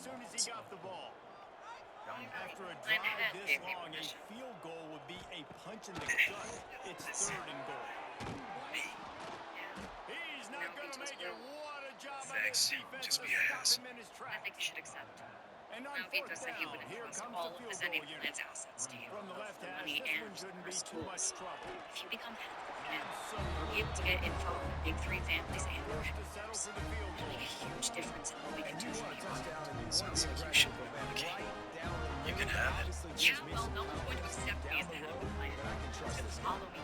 soon as he got the ball. After a My drive head this gave me long, a permission. field goal would be a punch in the gut. It's third and goal. He's not going to make it. What a job by this defense to stop him in his I tracks. think you should accept. And on Now, fourth Vito said he down, would here entrust comes all the of field Vizzini goal unit. Plant's assets to you, From the both left the hash, money this one and shouldn't her be too much tools. trouble. If you become head of the plan, you'll be able to get info on the big three families and their Forced to settle headquarters. for the field It'll goal. make a huge difference in what we can do for you. Sounds like you should go back. You can have it. Yeah, well, no one's going to accept me as the head of the plan. It's going to follow me.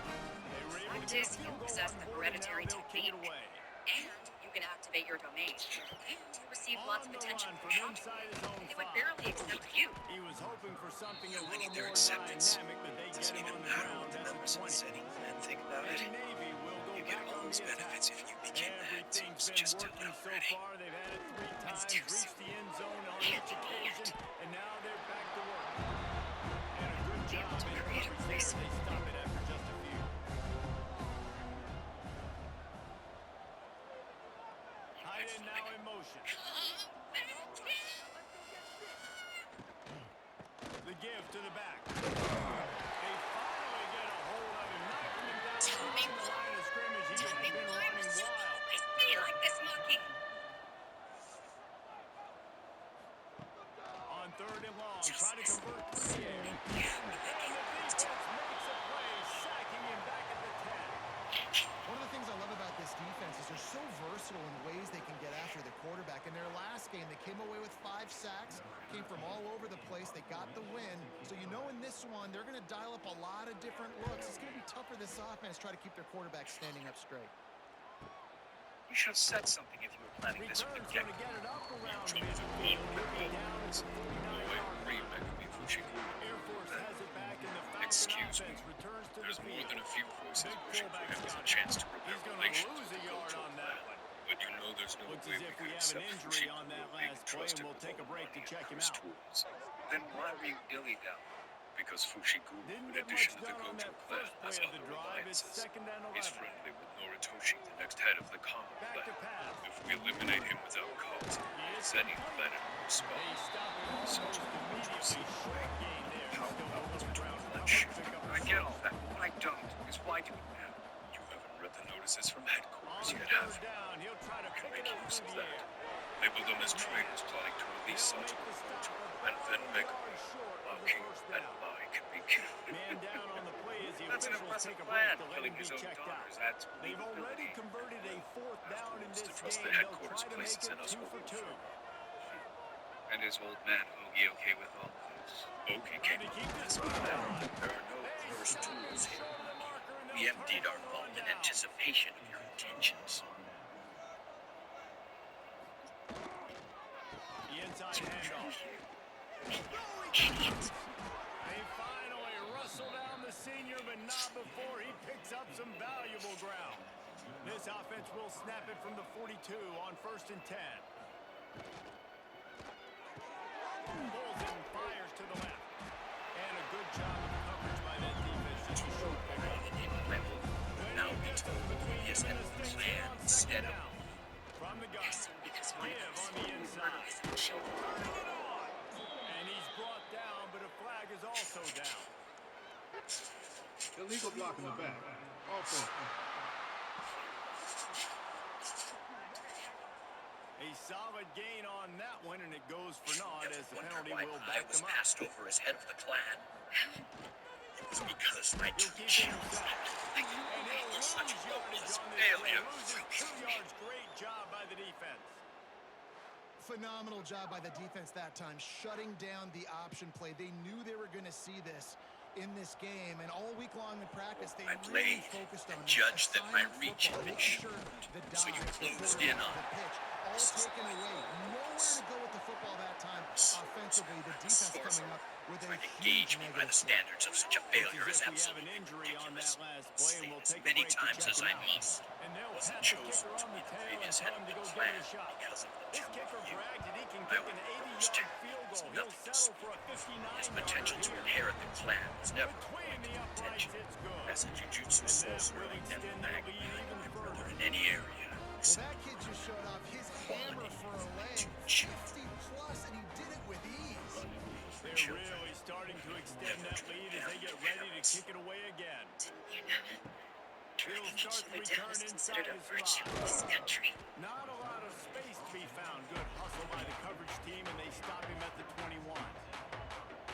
They were able to Fact get a is, you field goal possess on the board, and now hereditary they'll kick it technique. away. And you can activate your domain. And you receive lots of On the attention run from from Contra. inside his own They would 5. barely accept you. He was hoping for something a You little need their more acceptance. dynamic, but they Doesn't get him even on the matter ground what the at the numbers of the 20. setting plan. Think about it. And Navy will go You get back all on those the attack. benefits if you became the head, so Everything's it's been just do it working so already. far. They've had it 3 times, too reached soon. the end zone on Can't each do it occasion, yet. and now they're back to work. And a good job to in create a coverage there. place. They stop it after just a few. Tight end now in motion. The give to the back. They finally get a hold of him, knocking him down Tell me on the line of scrimmage. He Tell has me been why running must you wild. always be like this, monkey? On third and long, Just try to listen. convert through the air. And the defense makes a play, sacking him back at the 10. One of the things I love about this defense is they're so versatile in the ways they can get after the quarterback. In their last game, they came away with 5 sacks, came from all over the place. They got the win. So you know in this one, they're going to dial up a lot of different looks. It's going to be tough for this offense to try to keep their quarterback standing up straight. You should have said something if you were planning this from the Return's going to get-go. get it up around Chose to midfield. lead with Down at the 49-yard line. Air Force has it back in the Falcon Excuse me. offense. Returns to There's the more field. than a few voices Big pushing for fullback's him as got a it. chance to repair He's going to relations lose with a the yard coach on that plan. one. But you know there's no Looks way as we if could we have accept an injury Fushiguro on that being last play, and entrusted we'll with take a all break to money check and him those out. tools. Then why were you dilly-dallying? Because Fushiguro, Didn't in get addition much to the done on Goto that clan, first has play of the other drive. It's alliances. second and He's 11. friendly with Noritoshi, the next head of the Kama Back to clan. pass. If we eliminate him without cause, Zenny planet will They respond. stop it almost Such a immediately. Short gain there. How Still about holding those the ground. that Tough to shit? pick up I the get ball. all that. What I don't is why do it now? You haven't read the notices from On headquarters yet, third have you? down, he'll try to You can pick it make up use through of the that. air. Label them as traitors plotting to release They'll Satoru make the stop Gojo, about and then 1 make yard short of the mocking first and down. I can be killed. Man down on the play as the That's an officials impressive take a plan, break to let killing him be his own checked out. daughters. Adds They've already believability. converted a fourth down in Afterwards, this to trust game. the They'll headquarters try to make places it in us 2 for will 2. And is old man Hoagie okay with all of this? Hoagie Trying came to up keep with this this one plan. on. There are no They first stop him tools here. short of the marker, and We they'll emptied turn our it on vault in down. anticipation of your intentions. The inside handoff. Idiot. They finally rustle down the senior, but not before he picks up some valuable ground. This offense will snap it from the 42 on 1st and 10. Pulls it and fires to the left. And a good job of coverage by that defense. Just a short pickup. Now it's his Gonna stay plan on instead second of down. From the gun. Yes, because one of Give us on the inside. is the children. Turning it on. And he's brought down, but a flag is also down. Illegal block in the back. All for A solid gain on that one, and it goes for naught as the Wonder penalty why will I back was them up. passed over as head of the clan. It was because my He'll keep it teachers. himself. I knew And they he'll were lose such yardage hopeless on this play. failure. Loses 2 yards. Great job by the defense. Phenomenal job by the defense that time, shutting down the option play. They knew they were going to see this in this game, and all week long in practice, they I really played focused on and judged that my assignment reach football, had been making short, sure the so you dive, the closed quarterback, in on the pitch, all This is taken my away. Nowhere weakness. to go with the football that time. Offensively, the defense coming up with a Trying to huge gauge me by the negative play. standards of such a Looks failure as is if we have an absolutely injury on ridiculous. that last play, and we'll Say take as a many break to times check as him I out. must. And they'll Wasn't pat the chosen kicker to on be the the tail and previous tell head him of to the go give clan it a shot. because of the This two kicker of you. bragged that he can I kick would an understand 80-yard field there's goal. He'll nothing to settle for a His 59-yarder potential to here. inherit the clan was never Between the a uprights, contention. it's good. As a jujutsu And that sorcerer will like extend Denton their Mag, lead even my brother further. in any area. Well, that kid just showed off his hammer for a leg. 50 plus, and he did it with ease. They're really starting to extend that lead as they get ready to kick it away again. Didn't you know? Tracking each start to other down return is considered a inside his virtue in this country. Not a lot of space to be found. Good hustle by the coverage team, and they stop him at the 21.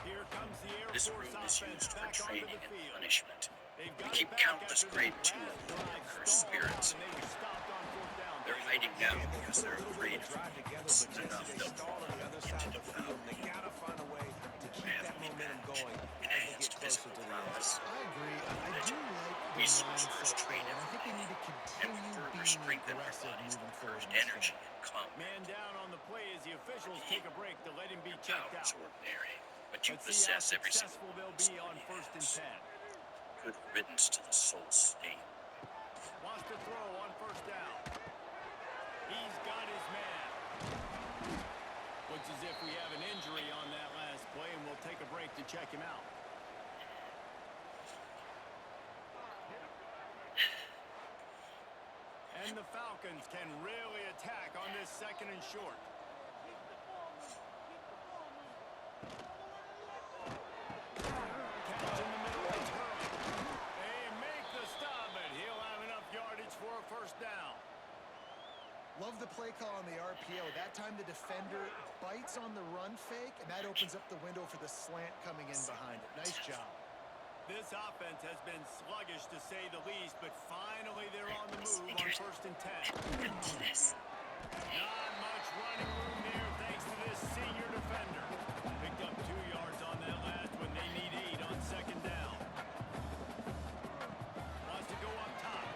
Here comes the Air This Force room is offense used for back onto training the and field. punishment. They've We got keep it back countless after grade that 2 last drive cursed stalled out, spirits. and they were stopped on fourth down. They're hiding now because they're afraid of drive together, us. but Enough, Jesse, they they'll stall on the other side of the field. They gotta find a way to keep that momentum going as they get closer to the end. I agree. I do like the Resources mindset, train though, and I think they need to and continue further being strengthen our aggressive bodies moving with forward. first in this energy game. and combat. Man down on the play as the officials take a break to let him be checked Power's out. ordinary, but you Let's see how possess every single successful they'll be on first and 10. Good riddance to the soul stain. Wants to throw on first down. He's got his man. Looks as if we have an injury on that last play, and we'll take a break to check him out. And the Falcons can really attack on this second and short. Catch in the middle of Hurley. They make the stop, but he'll have enough yardage for a first down. Love the play call on the RPO. That time the defender bites on the run fake, and that opens up the window for the slant coming in behind it. Nice job. This offense has been sluggish to say the least, but finally they're on the move on first and 10. Into this. Not much running room there thanks to this senior defender. Picked up 2 yards on that last when they need 8 on second down. Wants to go up top.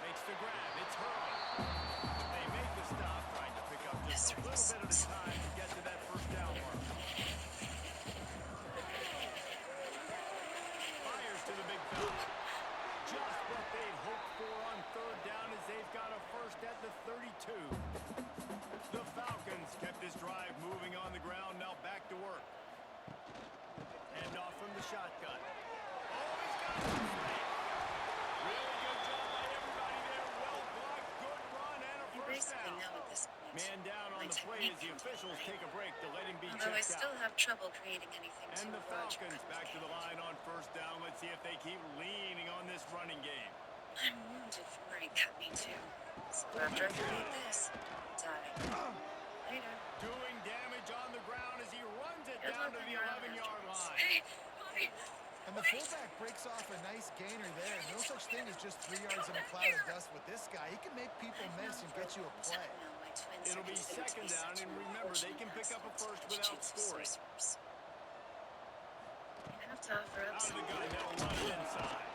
Makes the grab. It's Hurley. They make the stop, trying to pick up just a little bit at a time to get to that first down mark. Fires to the big fella. Just what they'd hoped for on third down as they've got a first at the 32. The Falcons kept this drive moving on the ground, now back to work. Hand off from the shotgun. Oh, he's got some space. Really good job by everybody there. Well blocked, good run, and a You first basically down. know at this point. Man down on my the play as the technique officials can take a break to let him be Although I checked still out. have trouble creating anything And too the large. Falcons back to the line on first down. Let's see if they keep leaning on this running game. I'm wounded from where he cut me too. So after I complete this, die. Later. Doing damage on the ground as he runs it Good down luck to on the your own 11-yard afterwards. line. Hey, why? And the fullback breaks off a nice gainer there. No such thing as just 3 yards in a cloud of dust with this guy. He can make people miss and get you a play. No, my twins It'll are be considered to second be down, such and remember, they can pick up a first without scoring. sorcerers. You have to offer up Out of the something. gun, they'll run it inside.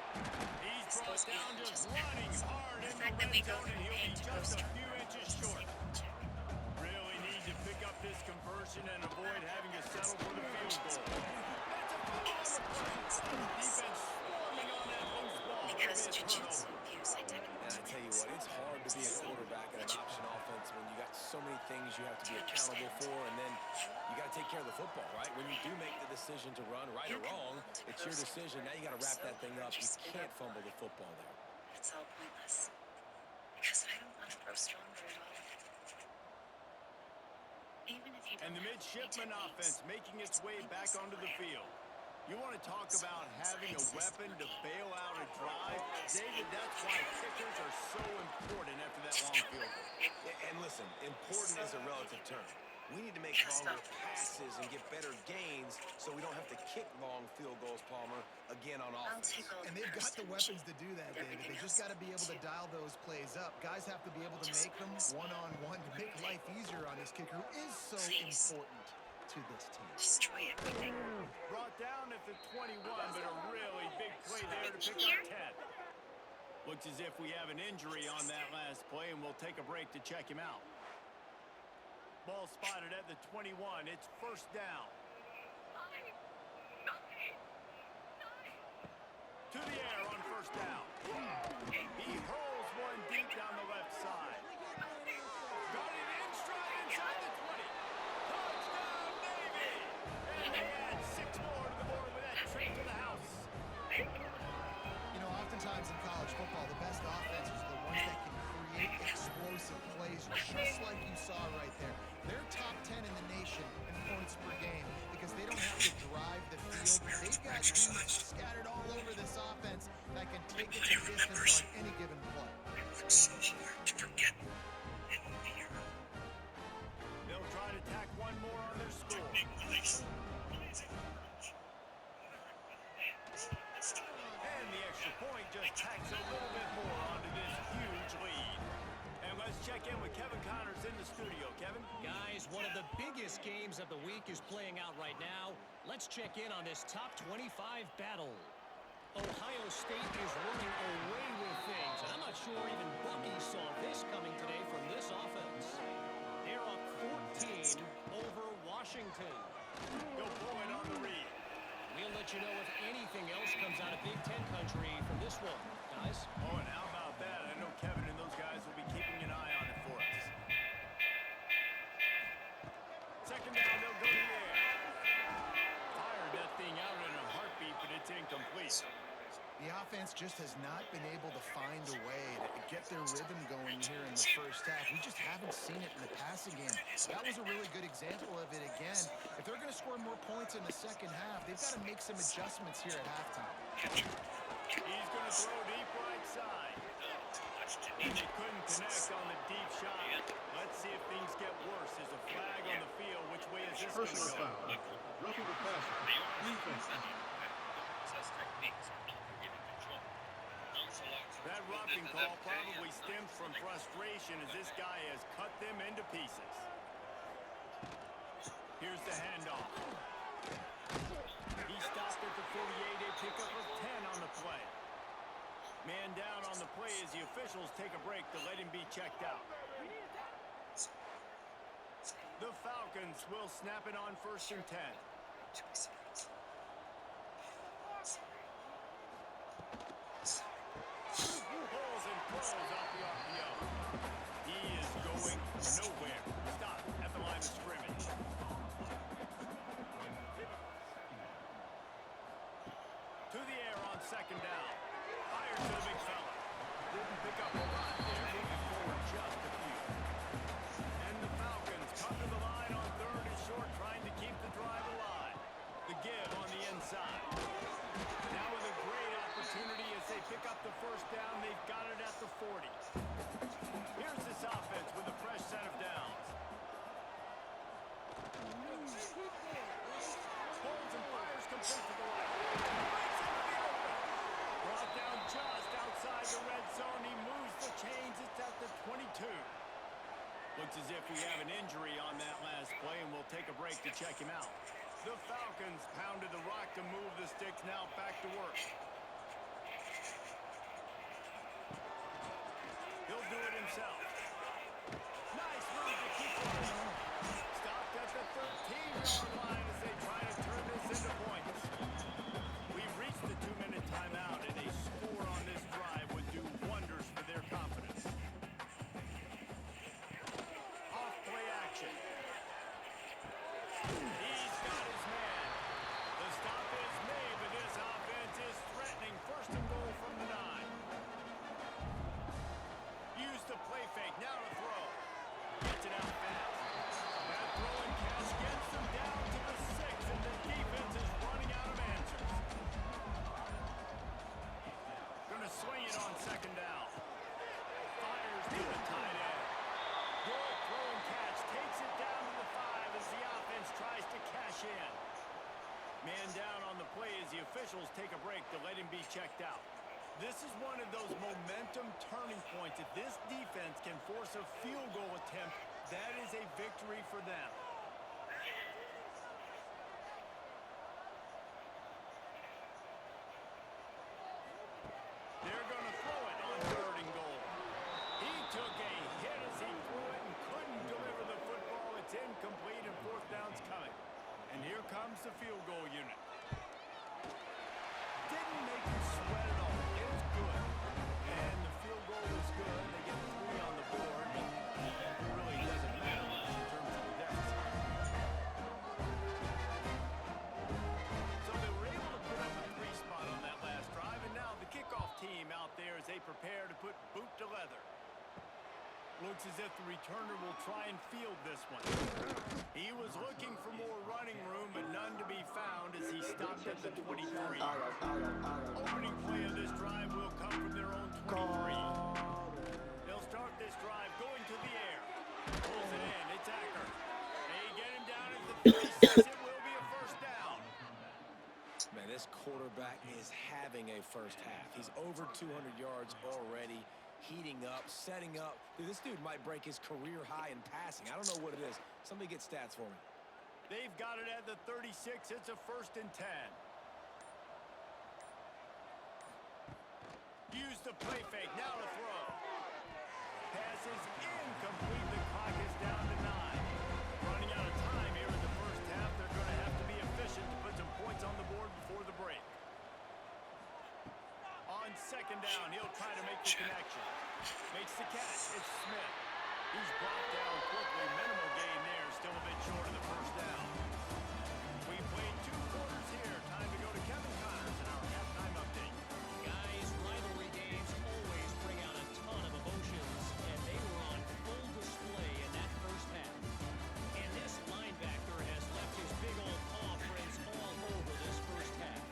He's brought down just running hard The in the fact that red we go zone, and through he'll pain be to go just a strong few inches is a short. safety check. Really need to pick up this conversion and avoid having to settle for the field goal. That's a foul on the play. Defense swarming on that loose ball. Because It'll be a jujitsu turnover. abuse, I take And I tell you what, it's hard to be a quarterback in an option offense when you got so many things you have to be accountable for, and then you got to take care of the football, right? When you do make the decision to run, right or wrong, it's your decision. Now you got to wrap that thing up. You can't fumble the football there. It's all pointless. Because I don't want to grow stronger at all. Even if you don't And the have midshipman many offense techniques, making its it's way back pointless onto the anyway. field. You want to talk about having a weapon to bail out a drive? David, that's why kickers are so important after that long field goal. And listen, important is a relative term. We need to make longer passes and get better gains so we don't have to kick long field goals, Palmer, again on I'll offense. take all And they've got the weapons to do that, David. Everything They just got else to be able to too. dial those plays up. Guys have to be able to Just make them one-on-one to make life easier on this kicker, who is so Please. important to this team. Destroy everything. Brought down at the 21, but a really big play there to pick up 10. Looks as if we have an injury on that last play, and we'll take a break to check him out. Ball spotted at the 21. It's first down. To the air on first down. He hurls one deep down the left side. Got it in stride inside the 20. Touchdown, Navy! And they add 6 more to the board with that trip to the house. You know, oftentimes in college football, the best offenses are the ones that can create explosive plays just like you saw right there. They're top 10 in the nation in points per game because they don't have to drive the field. They've got dudes scattered all over this offense that can take it the distance on any given play. It's so hard to forget and fear. They'll try to tack one more on their score. Big release. Amazing. And the extra point just tacks a little bit more onto this huge lead. And let's check in with Kevin Connors in the studio. Kevin? Guys, one of the biggest games of the week is playing out right now. Let's check in on this top 25 battle. Ohio State is running away with things, and I'm not sure even Bucky saw this coming today from this offense. They're up 14 over Washington. They'll blow it on the read. We'll let you know if anything else comes out of Big Ten country from this one, guys. Oh, and how about that? I know Kevin and those guys will be keeping an eye on it for us. Second down, they'll go to the air. Fired that thing out in a heartbeat, but it's incomplete. The offense just has not been able to find a way to get their rhythm going here in the first half. We just haven't seen it in the passing game. That was a really good example of it again. If they're going to score more points in the second half, they've got to make some adjustments here at halftime. He's going to throw deep right side. And they couldn't connect on the deep shot. Let's see if things get worse. There's a flag on the field. Which way is this going to Personal go? foul. Roughing the passer. Defense. That roughing call probably stems from frustration as this guy has cut them into pieces. Here's the handoff. He stopped at the 48, a pickup of 10 on the play. Man down on the play as the officials take a break to let him be checked out. The Falcons will snap it on 1st and 10. Balls and throws off the RPO. He is going nowhere. Stop at the line of scrimmage. To the air on 2nd down. Fires to the big fella. Didn't pick up a lot there. Moving forward just a few. And the Falcons come to the line on 3rd and short, trying to keep the drive alive. The give on the inside. Now with a great opportunity as they pick up the 1st down. They've got it at the 40. Here's this offense with a fresh set of downs. Holds and fires complete to the left. Breaks into the open. Brought down just outside the red zone. He moves the chains. It's at the 22. Looks as if we have an injury on that last play, and we'll take a break to check him out. The Falcons pounded the rock to move the sticks. Now back to work. He'll do it himself. Nice move to keep running. Stopped at the 13-yard line as they try to turn this into points. We've reached the 2-minute timeout, and a score on this drive would do wonders for their confidence. Off-play action. He's got his man. The stop is made, but this offense is threatening. 1st and goal from the 9. Use the play fake. Now to throw. Gets it out fast. That throwing catch gets them down to the 6, and the defense is running out of answers. Gonna swing it on 2nd down. Fires to the tight end. Good throw and catch. Takes it down to the 5 as the offense tries to cash in. Man down on the play as the officials take a break to let him be checked out. This is one of those momentum turning points. If this defense can force a field goal attempt, that is a victory for them. They're going to throw it on 3rd and goal. He took a hit as he threw it and couldn't deliver the football. It's incomplete and 4th down's coming. And here comes the field goal unit. Didn't make you sweat at all. It was good. And the field goal was good. They get 3 on the board, but it really doesn't matter much in terms of the deficit. So they were able to put up a 3 spot on that last drive, and now the kickoff team out there as they prepare to put boot to leather. Looks as if the returner will try and field this one. He was looking for more running room, but none to be found as he stopped at the 23. Opening play of this drive will come from their own 23. They'll start this drive going to the air. Pulls it in. It's Acker. They get him down at the 36. It will be a first down. Man, this quarterback is having a first half. He's over 200 yards already, heating up, setting up. Dude, this dude might break his career high in passing. I don't know what it is. Somebody get stats for me. They've got it at the 36. It's a 1st and 10. Use the play fake. Now to throw. Pass is incomplete. The clock is down to 9. Running out of time here in the first half. They're going to have to be efficient to put some points on the board before the break. On 2nd down, he'll try to make the connection. Makes the catch. It's Smith. He's brought down quickly. Minimal gain there. Still a bit short of the first down. We played 2 quarters here. Time to go to Kevin Connors in our halftime update. Guys, rivalry games always bring out a ton of emotions, and they were on full display in that first half. And this linebacker has left his big old paw prints all over this first half.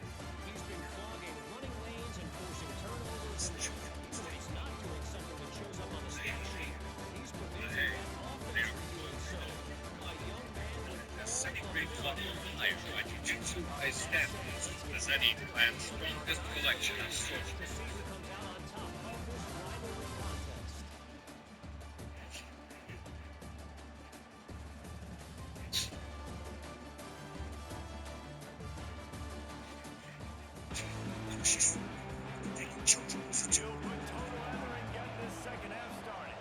He's been clogging running lanes and forcing turnovers, and even when he's not doing something that shows up on the stat sheet, he's preventing that offense from doing so. A young man with all Second of grade the club, I try to jitsu by Stanford, the Zeddy Clan's strongest collection of swords. to see who comes out on top of this rivalry contest. He'll put total effort and get this second half started.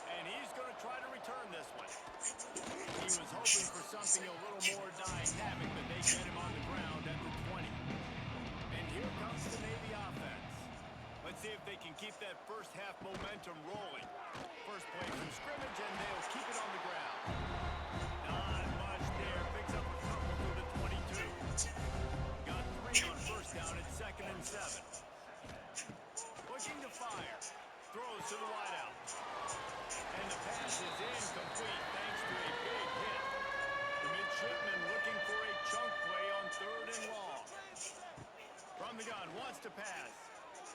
And he's going to try to return this one. He was hoping for something a little more dynamic, but they get him on the ground at the 20. And here comes the Navy offense. Let's see if they can keep that first half momentum rolling. First play from scrimmage, and they'll keep it on the ground. Not much there. Picks up a couple to the 22. Got 3 on first down at 2nd and 7. Looking to fire. Throws to the wideout. And the pass is incomplete thanks to a big hit. The midshipman looking for a chunk play on 3rd and long. From the gun, wants to pass.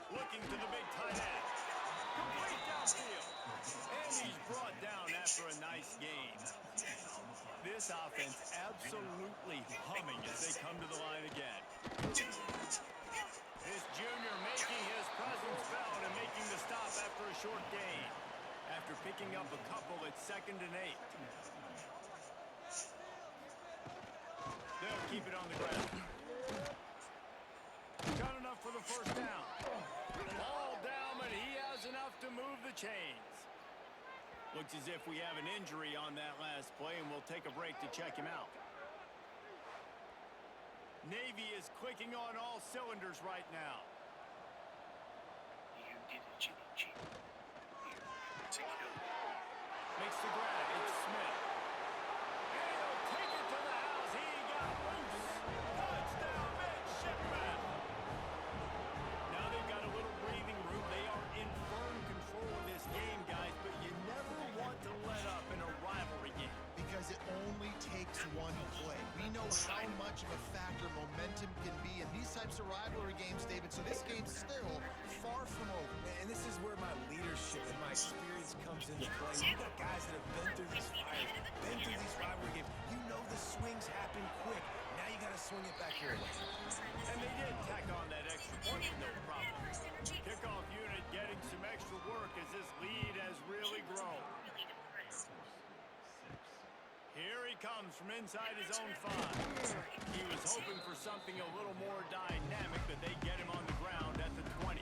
Looking to the big tight end. Complete downfield. And he's brought down after a nice gain. This offense absolutely humming as they come to the line again. This junior making his presence felt and making the stop after a short gain. After picking up a couple at 2nd and 8. They'll keep it on the ground. Got enough for the first down. Ball down, but he has enough to move the chains. Looks as if we have an injury on that last play, and we'll take a break to check him out. Navy is clicking on all cylinders right now. You did it, Jimmy G. To kill. Makes the grab. It's Smith. And he'll take it to the house. He got loose. Touchdown, midshipman. Now they've got a little breathing room. They are in firm control of this game, guys, but you never want to let up in a rivalry game. Because it only takes one play. We know how much of a factor momentum can be in these types of rivalry games, David, so this game's still far from over. And this is where my leadership and my experience comes into play. You got guys that have been through these fires, been through these rivalry games. You know the swings happen quick. Now you got to swing it back your way. And they did tack on that extra point with no problem. Kickoff unit getting some extra work as this lead has really grown. Here he comes from inside his own 5. He was hoping for something a little more dynamic, but they get him on the ground at the 20.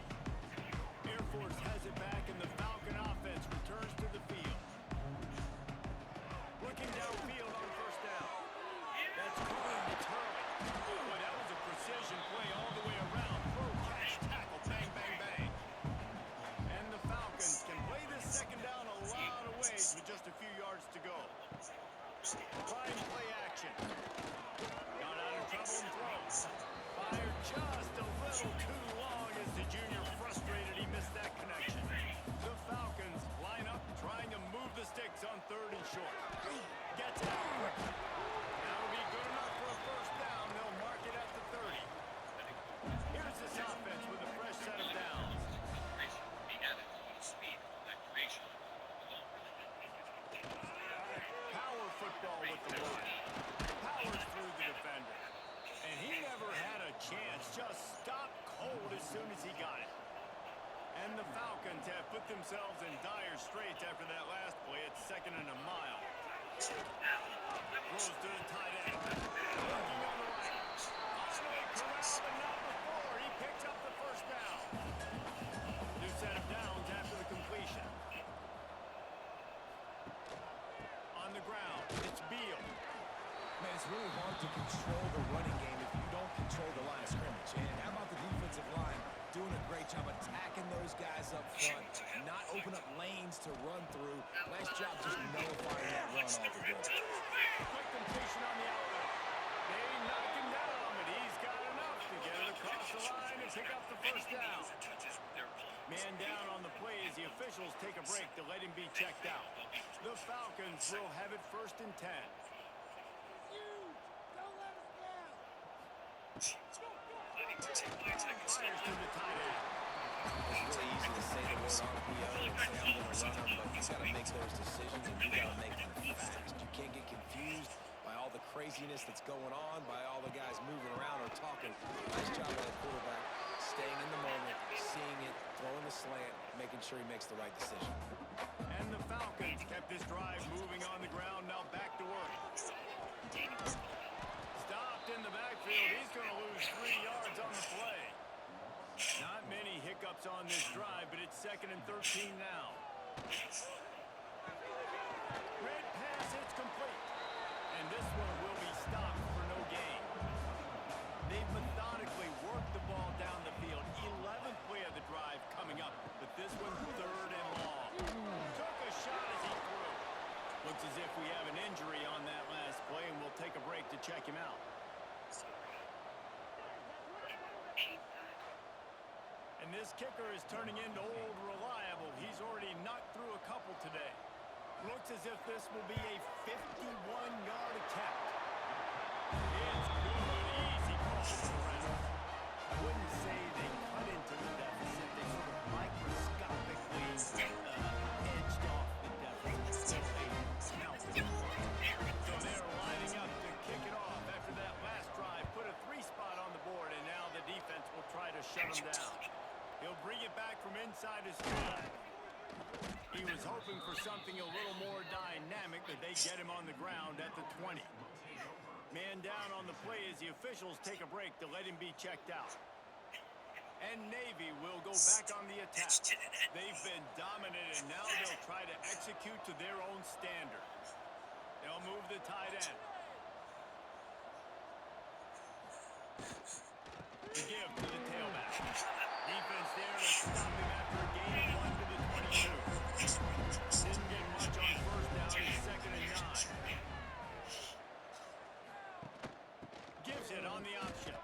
Air Force has it back, and the Falcon offense returns to the field. Looking downfield on first down. That's clean to Turley. Boy, that was a precision play all the way around. Throw, catch, tackle, bang, bang, bang. And the Falcons can play this second down a lot of ways with just a few yards to go. Prime play action. Got out of trouble and throws. Fired just a little too long as the themselves in dire straits after that last play. It's 2nd and a mile. Throws to the tight end. Looking on the right. Finally corralled, but not before. He picks up the first down. New set of downs after the completion. On the ground, it's Beal. Man, it's really hard to control the running game if you don't control the line of scrimmage. And how about the defensive line doing a great job attacking those guys up front, not open up lanes to run through. Nice job just nullifying that run off the ball. Quick completion on the outlet. They knock him down, but he's got enough to get it across the line and pick up the first down. Man down on the play as the officials take a break to let him be checked out. The Falcons will have it 1st and 10. Fires to the tight end. It's really easy to say the word RPO and say I'm going to run them, but you got to make those decisions and you got to make them fast. You can't get confused by all the craziness that's going on, by all the guys moving around or talking. Nice job by the quarterback, staying in the moment, seeing it, throwing the slant, making sure he makes the right decision. And the Falcons kept this drive moving on the ground. Now back to work. Stopped in the backfield. He's going to lose 3 yards on the play. Not many hiccups on this drive, but it's 2nd and 13 now. Red pass, it's complete. And this one will be stopped for no gain. They've methodically worked the ball down the field. 11th play of the drive coming up, but this one 3rd and long. Took a shot as he threw. Looks as if we have an injury on that last play, and we'll take a break to check him out. And this kicker is turning into old reliable. He's already knocked through a couple today. Looks as if this will be a 51-yard attempt. It's good. Easy call for the Rams. I wouldn't say they cut into the deficit. They sort of microscopically edged off the deficit. So they're lining up to kick it off after that last drive. Put a 3-spot on the board, and now the defense will try to shut them down. He'll bring it back from inside his 5. He was hoping for something a little more dynamic, but they get him on the ground at the 20. Man down on the play as the officials take a break to let him be checked out. And Navy will go back on the attack. They've been dominant, and now they'll try to execute to their own standard. They'll move the tight end. The give to the tailback. Defense there to stop him after a gain of 1 to the 22. Didn't get much on 1st down. It's 2nd and 9. Gives it on the option.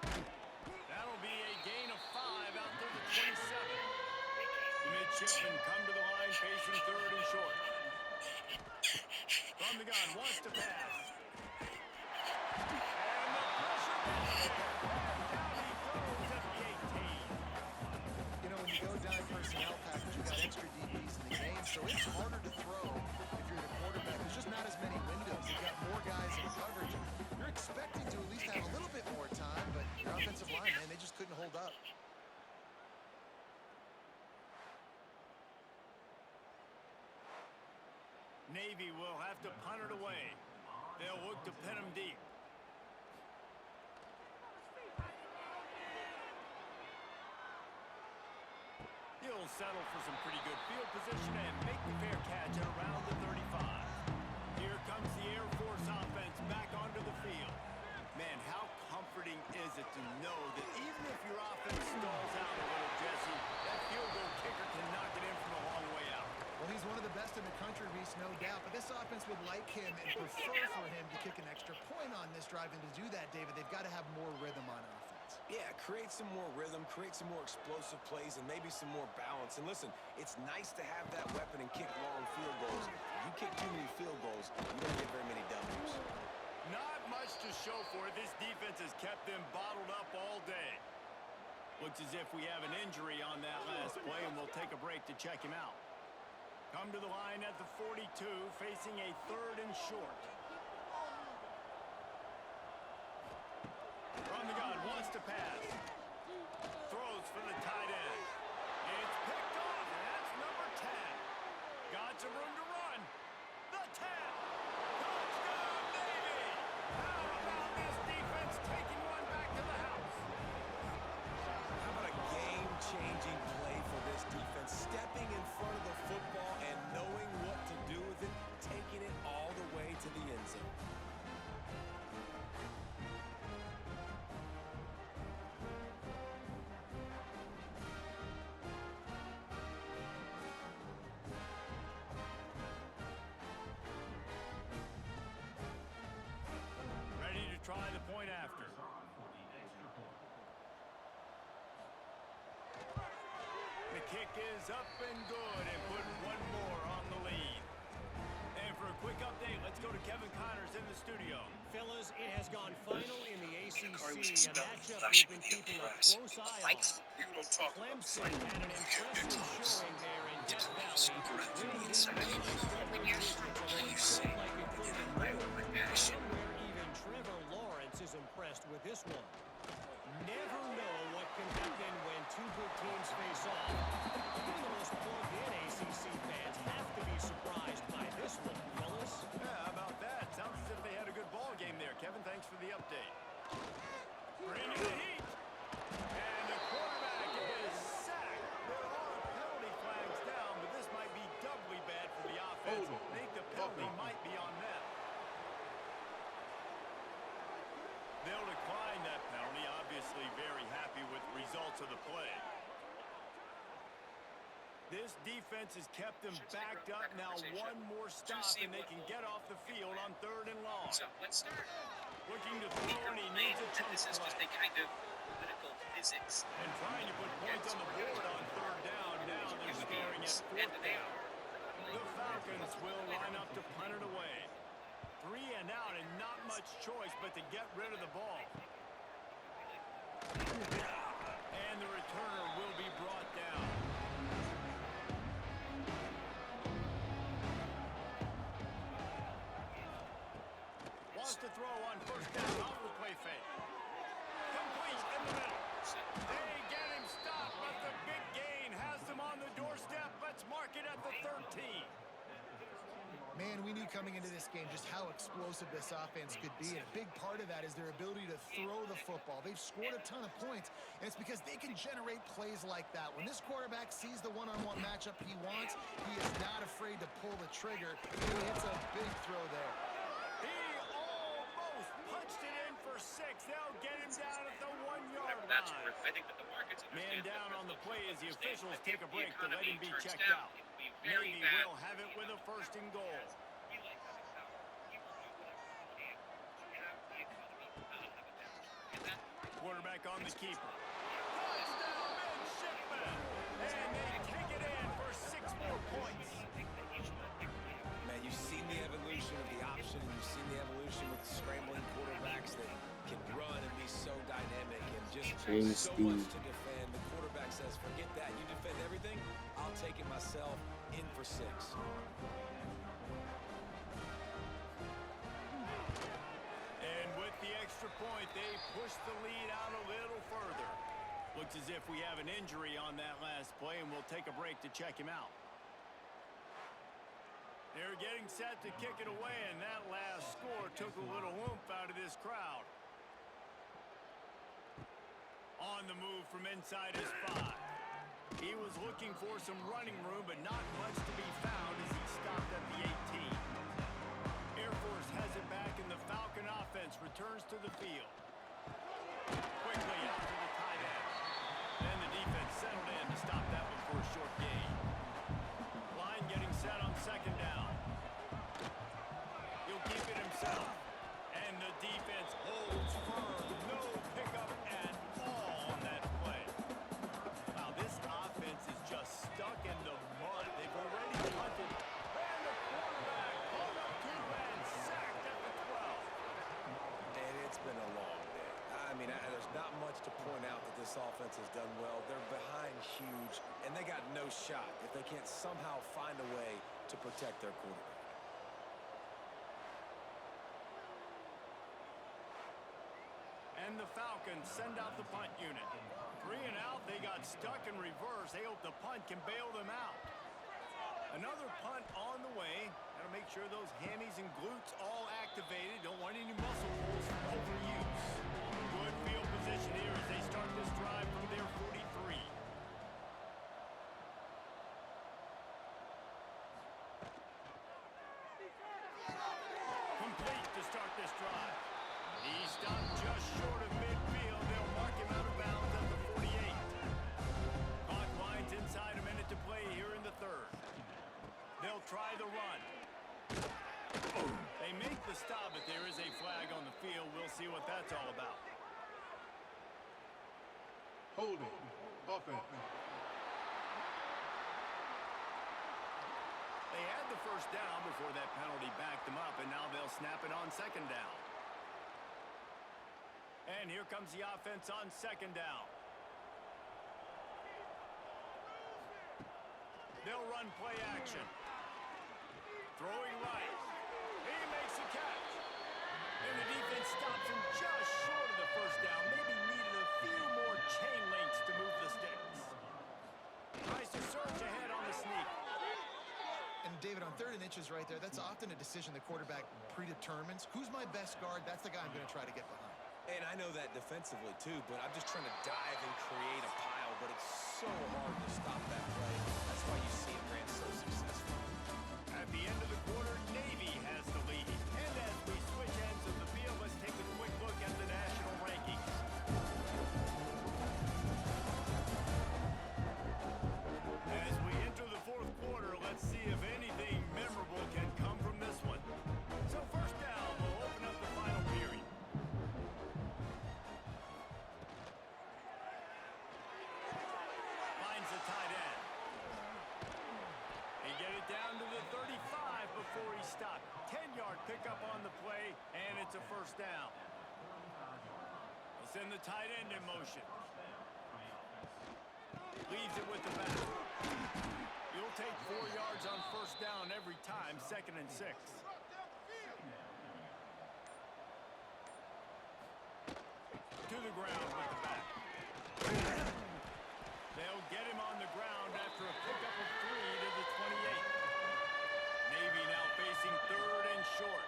That'll be a gain of 5 out to the 27. The midshipmen come to the line facing 3rd and short. From the gun, wants to pass. And the pressure gets there. When you go down personnel package, you got extra DBs in the game, so it's harder to throw if you're the quarterback. There's just not as many windows. You've got more guys in coverage. You're expecting to at least have a little bit more time, but your offensive line, man, they just couldn't hold up. Navy will have to punt it away. They'll look to pin him deep. He'll settle for some pretty good field position and make the fair catch at around the 35. Here comes the Air Force offense back onto the field. Man, how comforting is it to know that even if your offense stalls out a little, Jesse, that field goal kicker can knock it in from a long way out. Well, he's one of the best in the country, Reese, no doubt. But this offense would like him and prefer for him to kick an extra point on this drive. And to do that, David, they've got to have more rhythm on offense. Yeah, create some more rhythm, create some more explosive plays, and maybe some more balance. And listen, it's nice to have that weapon and kick long field goals. If you kick too many field goals, you don't get very many W's. Not much to show for it. This defense has kept them bottled up all day. Looks as if we have an injury on that last play, and we'll take a break to check him out. Come to the line at the 42, facing a 3rd and short. From the gun, wants to pass. Throws for the tight end. It's picked off, and that's number 10. got some room to run. The 10. Touchdown, Navy. How about this defense taking one back to the house? How about a game-changing play for this defense? Stepping in front of the football and knowing what to do with it, taking it all the way to the end zone. Ready to try the point after. The kick is up and good and put one more on the lead. And for a quick update, let's go to Kevin Connors in the studio. Fellas, it has gone final in the ACC, Car was a expelled. matchup Flash we've been video keeping a press. close eye Fight. on. You don't talk about Clemson fight. had an impressive showing there in Death Valley, winning these matches double digits, although it felt like it could have been more. Somewhere even Trevor Lawrence is impressed with this one. Never know what can happen when two good teams face off. Even the most plugged-in ACC fans have to be surprised by this one, fellas. Yeah, how about that? Sounds as if they had a good ball game there. Kevin, thanks for the update. Bringing the heat. And the quarterback is sacked. There are penalty flags down, but this might be doubly bad for the offense. I think the penalty might be on them. They'll decline that penalty. Obviously very happy with the results of the play. This defense has kept them backed up. Now one more stop and they can get off the field on 3rd and long. So let's start. Looking to We throw and he complain needs a that chunk this is just play. a kind of political physics. And trying to put points on the board on 3rd down. Now they're staring at 4th down. The Falcons will line up to punt it away. 3 and out and not much choice but to get rid of the ball. And the returner will be brought down. Wants to throw on 1st down off the play fake. Complete in the middle. They get him stopped, but the big gain has them on the doorstep. Let's mark it at the 13. Man, we knew coming into this game just how explosive this offense could be, and a big part of that is their ability to throw the football. They've scored a ton of points, and it's because they can generate plays like that. When this quarterback sees the one-on-one matchup he wants, he is not afraid to pull the trigger, and he hits a big throw there. He almost punched it in for 6. They'll get him down at the 1-yard That's line. worth. I think that the markets Man understand down that on the there's play no as the understand officials that take if a break the to let him economy be turns checked down, out. it will be very Navy bad. will have it with a 1st and goal. We like having power. You will do whatever you can to have the economy not have a downturn. And that Quarterback on the keeper. Touchdown, midshipman! And they kick it in for 6 more points. Man, you've seen the evolution of the option, and you've seen the evolution with scrambling quarterbacks that can run and be so dynamic and just James so Steve. much to defend. The quarterback says, forget that. You defend everything, I'll take it myself in for 6. And with the extra point, they push the lead out a little further. Looks as if we have an injury on that last play, and we'll take a break to check him out. They're getting set to kick it away, and that last score took a little oomph out of this crowd. On the move from inside his 5. He was looking for some running room, but not much to be found as he stopped at the 18. Air Force has it back, and the Falcon offense returns to the field. Quickly out to the tight end. Then the defense settled in to stop that one for a short gain. Line getting set on 2nd down. He'll keep it himself. And the defense holds firm. No pickup at all on that play. Wow, this offense is just stuck in the mud. They've already punted. And the quarterback pulled up 2 and sacked at the 12. And it's been a long day. I mean, there's not much to point out that this offense has done well. They're behind huge, and they got no shot if they can't somehow find a way to protect their quarterback. And the Falcons send out the punt unit. 3 and out, they got stuck in reverse. They hope the punt can bail them out. Another punt on the way. Gotta make sure those hammies and glutes all activated. Don't want any muscle pulls from overuse. Good field position here as they start this drive from their 43. Complete to start this drive. He stopped just short of midfield. They'll mark him out of bounds at the 48. Clock winds inside a minute to play here in the third. They'll try the run. They make the stop, but there is a flag on the field. We'll see what that's all about. Holding. Offense. They had the first down before that penalty backed them up, and now they'll snap it on second down. And here comes the offense on second down. They'll run play action. Throwing right. He makes a catch. And the defense stops him just short of the first down. Maybe needed a few more chain links to move the sticks. Tries to surge ahead on the sneak. And David, on 3rd and inches right there, that's often a decision the quarterback predetermines. Who's my best guard? That's the guy I'm going to try to get behind. And I know that defensively, too, but I'm just trying to dive and create a pile, but it's so hard to stop that play. That's why you see it ran so successful. At the end of the quarter, Navy has the lead. And as we switch ends of the field, let's take a quick look at the national rankings. As we enter the fourth quarter, let's see if anything memorable can come from this one. So first down, we'll open up the final period. Finds the tight end. He get it down to the 35 before he stopped. 10-yard pickup on the play, and it's a first down. He'll send the tight end in motion. Leaves it with the back. You'll take 4 yards on first down every time, 2nd and 6. To the ground with the back. They'll get him on the ground after a pickup of 3 to the 28. Navy now facing 3rd and short.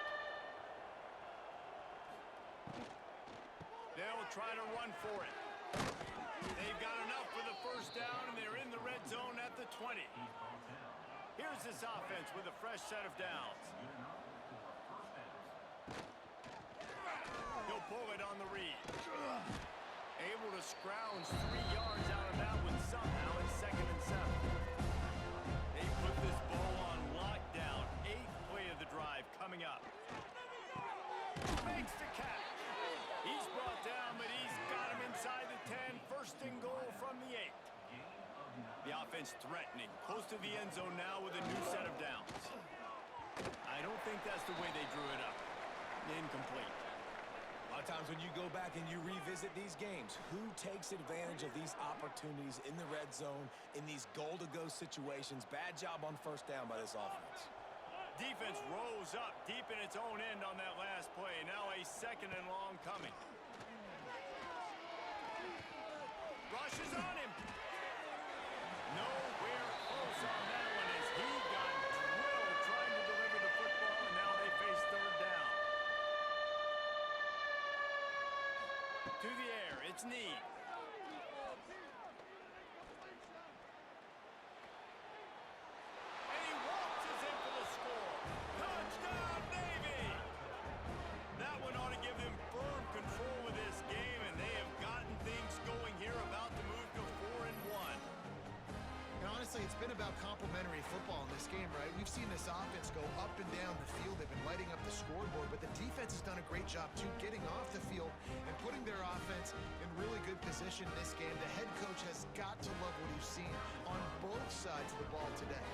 They'll try to run for it. They've got enough for the first down, and they're in the red zone at the 20. Here's this offense with a fresh set of downs. He'll pull it on the read. Able to scrounge 3 yards out of that one somehow. It's 2nd and 7. They put this ball on lockdown. 8th play of the drive coming up. Makes the catch. He's brought down, but he's got him inside the 10. 1st and goal from the 8. The offense threatening. Close to the end zone now with a new set of downs. I don't think that's the way they drew it up. Incomplete. A lot of times when you go back and you revisit these games, who takes advantage of these opportunities in the red zone, in these goal-to-go situations? Bad job on first down by this offense. Defense rose up deep in its own end on that last play. Now a 2nd and long coming. Rushes on him. Nowhere close on that one as he got drilled trying to deliver the football, and now they face 3rd down. To the air, it's Need. And he waltzes in for the score. Touchdown, Navy! That one ought to give them firm control of this game, and they have gotten things going here, about to move to 4 and 1. And honestly, it's been about complementary football in this game, right? We've seen this offense go up and down the field. They've been lighting up the scoreboard, but the defense has done a great job, too, getting off the field and putting their offense in really good position in this game. The head coach has got to love what he's seen on both sides of the ball today.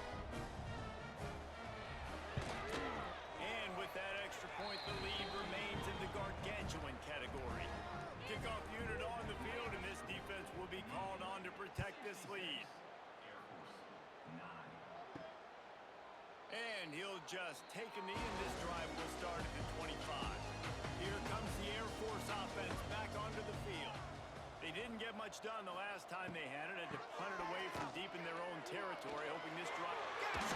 And with that extra point, the lead remains in the gargantuan category. Kickoff unit on the field, and this defense will be called on to protect this lead. And he'll just take a knee, and this drive will start at the 25. Here comes the Air Force offense back onto the field. They didn't get much much done the last time they had it. Had to punt it away from deep in their own territory, hoping this drop. And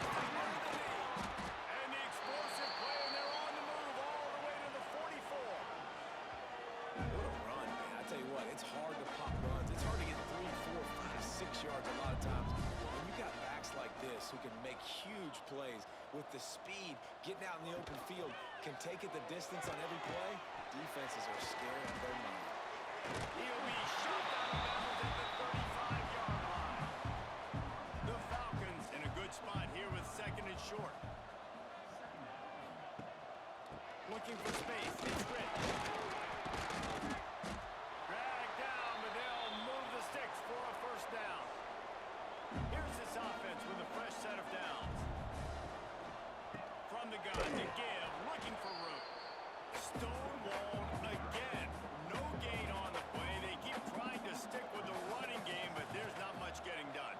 the explosive play, and they're on the move all the way to the 44. What a run, man. I tell you what, it's hard to pop runs. It's hard to get 3, 4, 5, 6 yards a lot of times. When you got backs like this who can make huge plays with the speed, getting out in the open field, can take it the distance on every play, defenses are scared out of their mind. He'll be shot out of bounds at the 35-yard line. The Falcons in a good spot here with second and short. Looking for space. It's Rich. Dragged down, but they'll move the sticks for a first down. Here's this offense with a fresh set of downs. From the gun to give, looking for room. Stonewalled again. No gain on the play. They keep trying to stick with the running game, but there's not much getting done.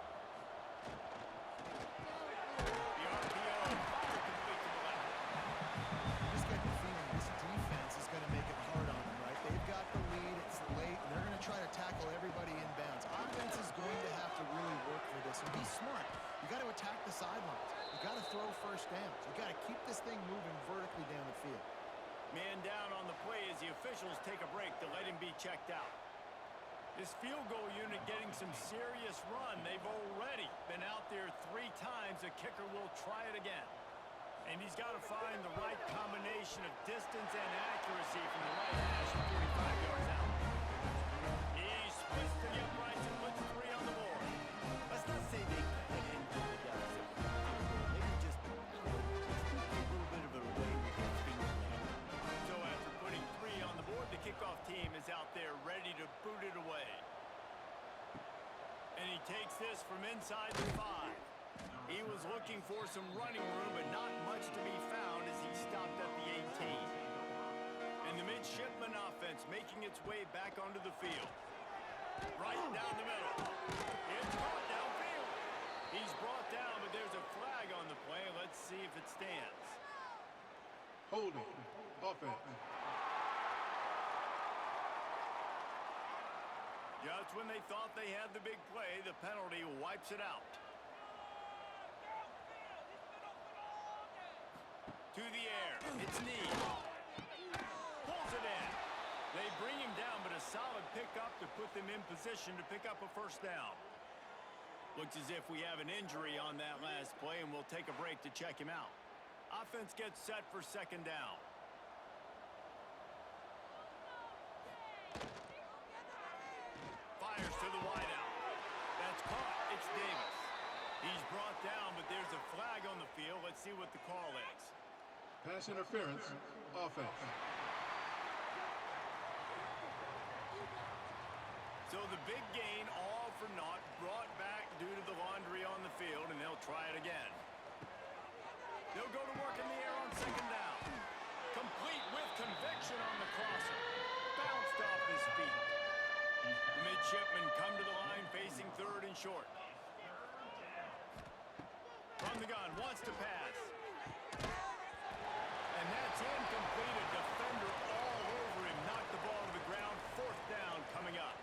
The RPO fire complete to the left. You just get the feeling this defense is going to make it hard on them, right? They've got the lead. It's late. And they're going to try to tackle everybody inbounds. Offense is going to have to really work for this. And be smart. You got to attack the sidelines. You got to throw first downs. You got to keep this thing moving vertically down the field. Man down on the play as the officials take a break to let him be checked out. This field goal unit getting some serious run. They've already been out there 3 times. The kicker will try it again. And he's got to find the right combination of distance and accuracy from the right hash of 45 yards out. He splits to the uprights and puts 3 on the board. Let's not say they can do the guys. Maybe just a little bit of a way with his finger. So after putting 3 on the board, the kickoff team is out there ready to boot it away. And he takes this from inside the 5. He was looking for some running room, but not much to be found as he stopped at the 18. And the midshipman offense making its way back onto the field. Right down the middle. It's caught downfield. He's brought down, but there's a flag on the play. Let's see if it stands. Holding. Offense. Just when they thought they had the big play, the penalty wipes it out. To the air. It's Need. Pulls it in. They bring him down, but a solid pickup to put them in position to pick up a first down. Looks as if we have an injury on that last play, and we'll take a break to check him out. Offense gets set for second down. Fires to the wideout. That's caught. It's Davis. He's brought down, but there's a flag on the field. Let's see what the call is. Pass interference. Offense. So the big gain, all for naught, brought back due to the laundry on the field, and they'll try it again. They'll go to work in the air on second down. Complete with conviction on the crosser. Bounced off his feet. The midshipmen come to the line facing third and short. From the gun, wants to pass. And that's incomplete. A defender all over him. Knocked the ball to the ground. Fourth down coming up.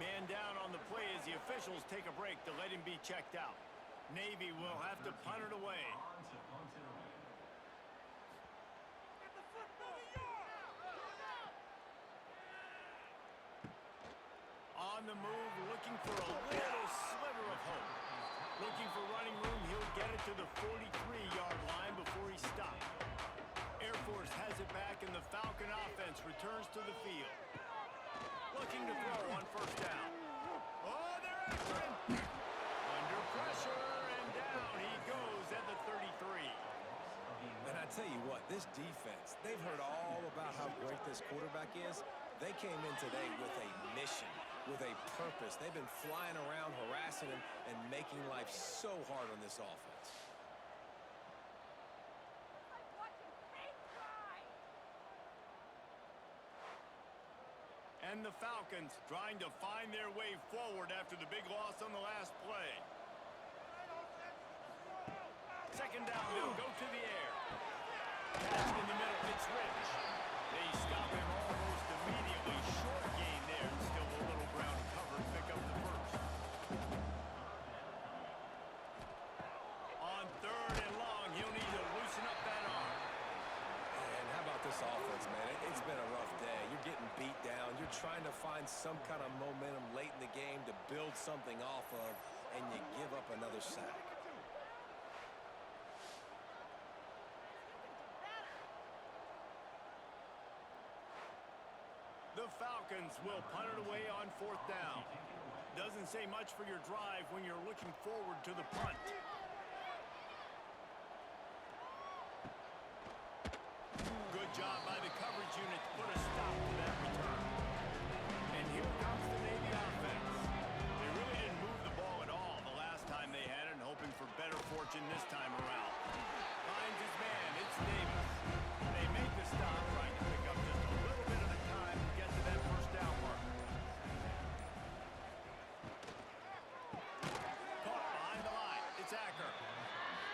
Man down on the play as the officials take a break to let him be checked out. Navy will have to punt it away. On the move, looking for a little sliver of hope. Looking for running room, he'll get it to the 43-yard line before he stopped. Air Force has it back, and the Falcon offense returns to the field. Looking to throw on first down. Oh, they're after him! Under pressure, and down he goes at the 33. And I tell you what, this defense, they've heard all about how great this quarterback is. They came in today with a mission, with a purpose. They've been flying around, harassing him, and making life so hard on this offense. And the Falcons trying to find their way forward after the big loss on the last play. Second down, they'll go to the air. Pass in the middle, it's Rich. They stop him almost immediately. Short gain there, still a little ground covered. find some kind of momentum late in the game to build something off of, and you give up another sack. The Falcons will punt it away on 4th down. Doesn't say much for your drive when you're looking forward to the punt. Good job by the coverage unit to put a stop to that return. And here comes the Navy offense. They really didn't move the ball at all the last time they had it, and hoping for better fortune this time around. Finds his man. It's Davis. They make the stop, trying to pick up just a little bit of the time to get to that 1st down mark. Caught behind the line. It's Acker.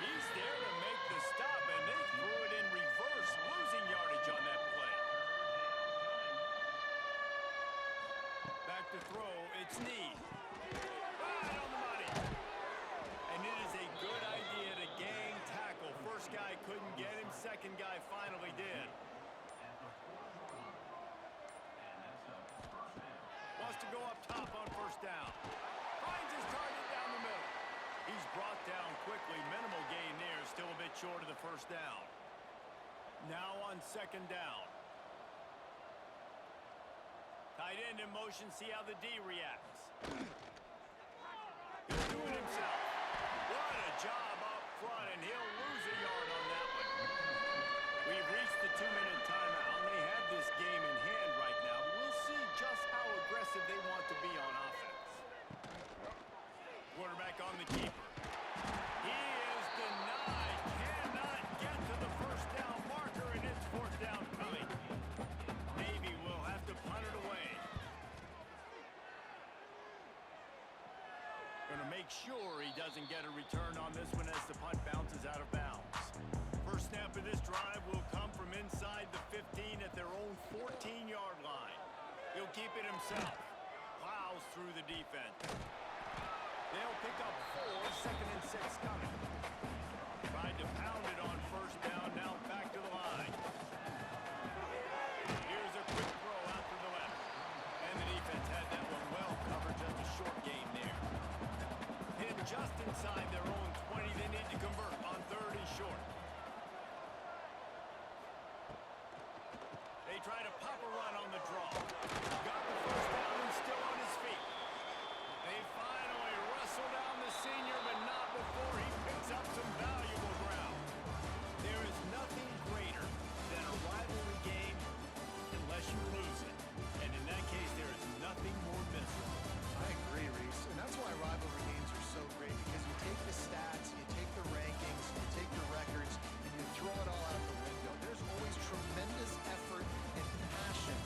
He's there to make the stop, and they threw it in reverse, losing yardage on that play. Back to throw. It's Need. Right on the money. And it is a good idea to gang tackle. First guy couldn't get him. Second guy finally did. Wants to go up top on 1st down. Finds his target down the middle. He's brought down quickly. Minimal gain there. Still a bit short of the 1st down. Now on 2nd down. Tight end in motion. See how the D reacts. He'll do it himself. What a job up front, and he'll lose a yard on that one. We've reached the 2-minute timeout. They have this game in hand right now. We'll see just how aggressive they want to be on offense. Quarterback on the keeper. He is denied. Cannot get to the 1st down marker, and it's 4th down coming. Navy will have to punt it away. Going to make sure he doesn't get a return on this one as the punt bounces out of bounds. First snap of this drive will come from inside the 15 at their own 14-yard line. He'll keep it himself. Plows through the defense. They'll pick up 4, 2nd and 6 coming. Tried to pound it on 1st down, now back to the line. Here's a quick throw out to the left. And the defense had that one well covered, just a short gain there. Hit just inside their own 20. They need to convert on 3rd and short. They try to pop a run on the draw. Got the 1st down and still on his feet. They finally wrestle down the senior, but not before he picks up some valuable ground. There is nothing greater than a rivalry game unless you lose it. And in that case, there is nothing more miserable. I agree, Reese. And that's why rivalry games are so great, because you take the stats, you take the rankings, you take the records, and you throw it all out the window. There's always tremendous effort and passion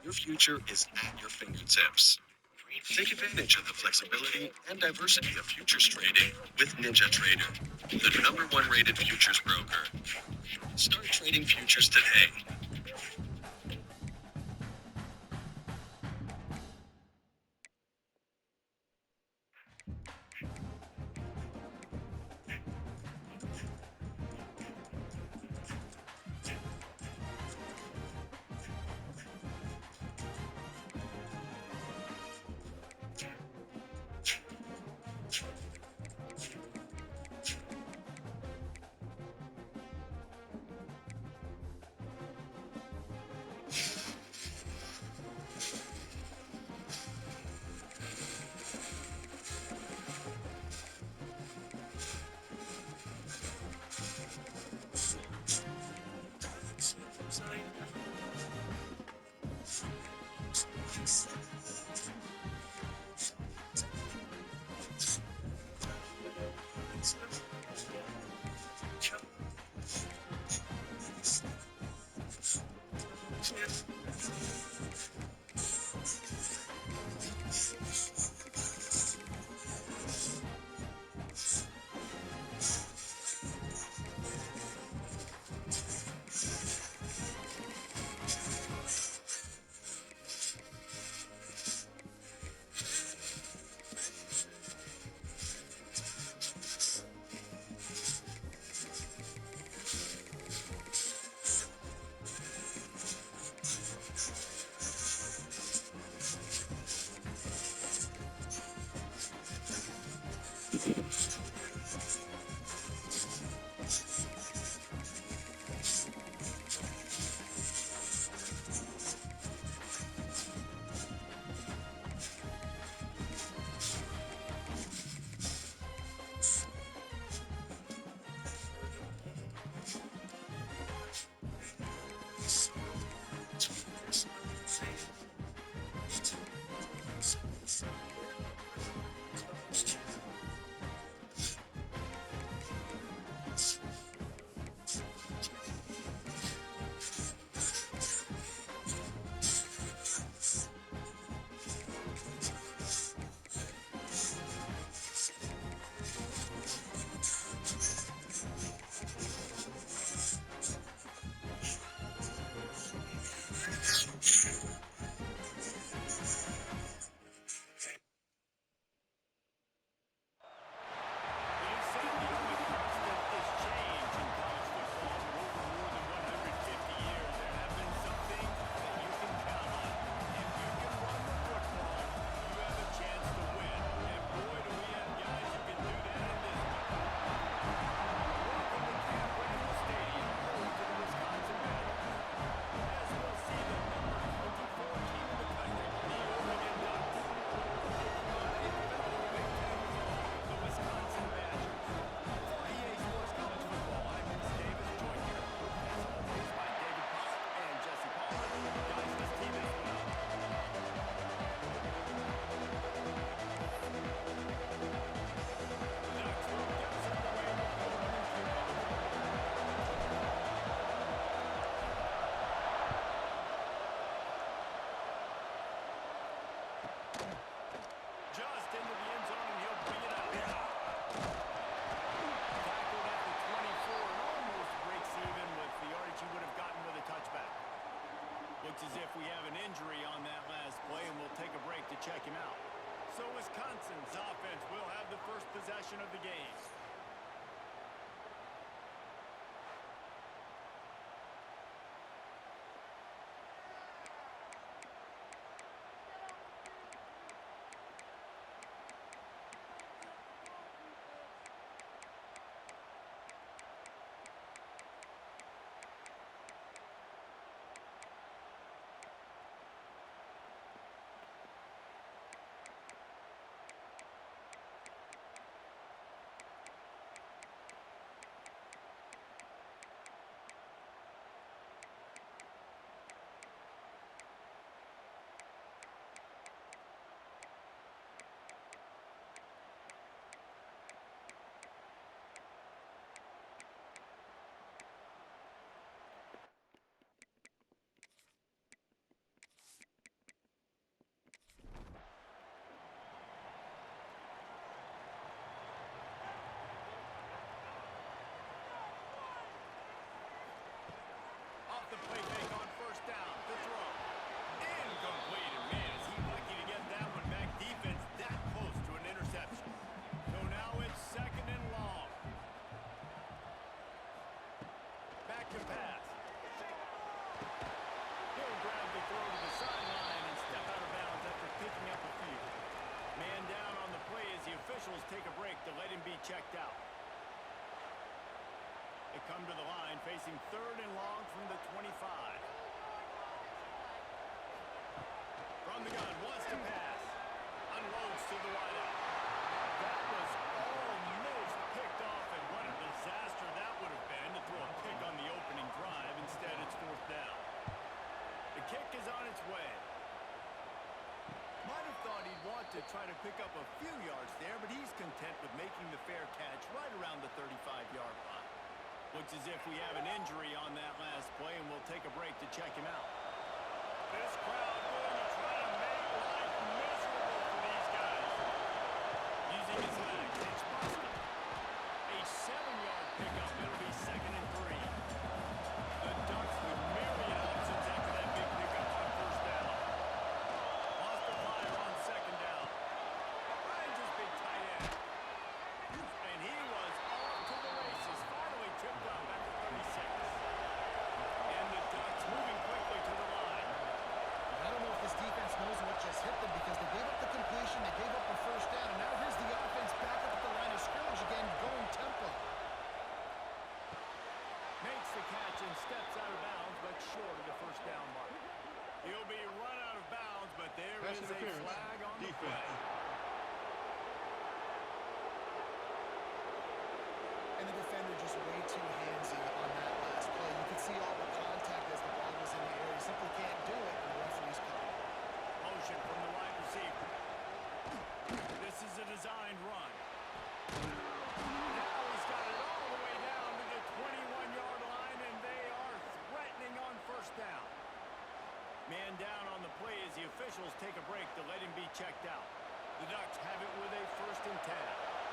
Your future is at your fingertips. Take advantage of the flexibility and diversity of futures trading with Ninja Trader, the #1 rated futures broker. Start trading futures today. check him out. So Wisconsin's offense will have the first possession of the game. Off the play fake on first down. The throw. Incomplete. And man, is he lucky to get that one back. Defense that close to an interception. So now it's second and long. Back to pass. He'll grab the throw to the sideline and step out of bounds after picking up a few. Man down on the play as the officials take a break to let him be checked out. They come to the line facing third and long from the 25. From the gun, wants to pass. Unloads to the wideout. That was almost picked off, and what a disaster that would have been to throw a pick on the opening drive. Instead, it's fourth down. The kick is on its way. Might have thought he'd want to try to pick up a few yards there, but he's content with making the fair catch right around the 35-yard line. Looks as if we have an injury on that last play, and we'll take a break to check him out. This crowd going to try to make life miserable for these guys. Using his legs, it's busted. A 7-yard pickup. It'll be second and 3. The Ducks with myriad options after that big pickup on first down. Lost the flyer on second down. Ryan's big tight end. And he was off to the races. Finally tipped up at the 36. And the Ducks moving quickly to the line. I don't know if this defense knows what just hit them because they gave up the completion, they gave up the first down, and now here's the offense back up at the line of scrimmage again, going tempo. Makes the catch and steps out of bounds, but short of the first down mark. He'll be run out of bounds, but there Pass is a interference. flag on the Defense. play. And the defender just way too handsy on that last play. You could see all the contact as the ball was in the air. He simply can't do it, and the referee's calling. Motion from the wide receiver. This is a designed run. Now he's got it all the way down to the 21-yard line, and they are threatening on first down. Man down on the play as the officials take a break to let him be checked out. The Ducks have it with a 1st and 10.